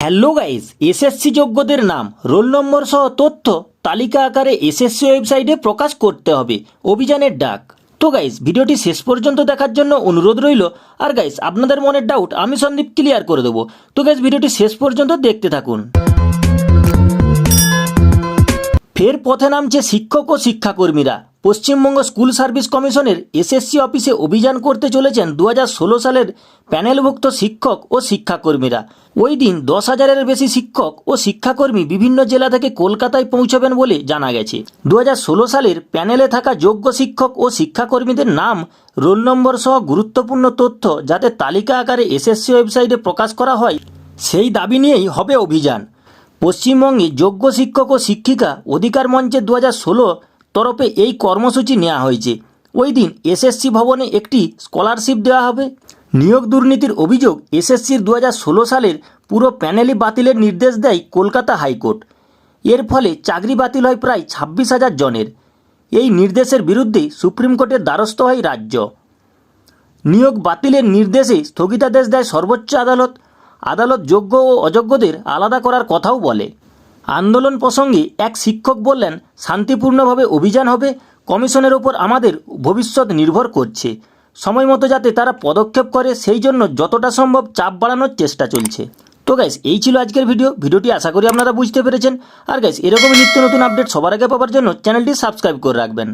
Hello guys, SSC যোগ্যদের নাম, roll number সহ তথ্য তালিকা আকারে এসএসসি ওয়েবসাইটে প্রকাশ করতে হবে, অভিযানের ডাক। তো গাইস, ভিডিওটি শেষ পর্যন্ত দেখার জন্য অনুরোধ রইল। আর গাইস, আপনাদের মনের ডাউট আমি সন্দীপ ক্লিয়ার করে দেবো। তো গাইস, ভিডিওটি শেষ পর্যন্ত দেখতে থাকুন। ফের পথে নামছে শিক্ষক ও শিক্ষাকর্মীরা। পশ্চিমবঙ্গ স্কুল সার্ভিস কমিশনের এসএসসি অফিসে অভিযান করতে চলেছেন 2016 সালের প্যানেলভুক্ত শিক্ষক ও শিক্ষাকর্মীরা। ওই দিন 10,000-এর বেশি শিক্ষক ও শিক্ষাকর্মী বিভিন্ন জেলা থেকে কলকাতায় পৌঁছবেন বলে জানা গেছে। 2016 সালের প্যানেলে থাকা যোগ্য শিক্ষক ও শিক্ষাকর্মীদের নাম, রোল নম্বর সহ গুরুত্বপূর্ণ তথ্য যাতে তালিকা আকারে এসএসসি ওয়েবসাইটে প্রকাশ করা হয়, সেই দাবি নিয়েই হবে অভিযান। পশ্চিমবঙ্গে যোগ্য শিক্ষক ও শিক্ষিকা অধিকার মঞ্চের 2016 তরফে এই কর্মসূচি নেওয়া হয়েছে। ওই দিন এসএসসি ভবনে একটি স্কলারশিপ দেওয়া হবে। নিয়োগ দুর্নীতির অভিযোগ এসএসসির 2016 সালের পুরো প্যানেলই বাতিলের নির্দেশ দেয় কলকাতা হাইকোর্ট। এর ফলে চাকরি বাতিল হয় প্রায় 26,000 জনের। এই নির্দেশের বিরুদ্ধে সুপ্রিম কোর্টের দ্বারস্থ হয় রাজ্য। নিয়োগ বাতিলের নির্দেশে স্থগিতাদেশ দেয় সর্বোচ্চ আদালত। আদালত যোগ্য ও অযোগ্যদের আলাদা করার কথাও বলে। আন্দোলন প্রসঙ্গে এক শিক্ষক বললেন, শান্তিপূর্ণভাবে অভিযান হবে। কমিশনের ওপর আমাদের ভবিষ্যৎ নির্ভর করছে। সময় মতো যাতে তারা পদক্ষেপ করে সেই জন্য যতটা সম্ভব চাপ বাড়ানোর চেষ্টা চলছে। তো গাইস, এই ছিল আজকের ভিডিওটি আশা করি আপনারা বুঝতে পেরেছেন। আর গাইস, এরকমই নিত্য নতুন আপডেট সবার আগে পাওয়ার জন্য চ্যানেলটি সাবস্ক্রাইব করে রাখবেন।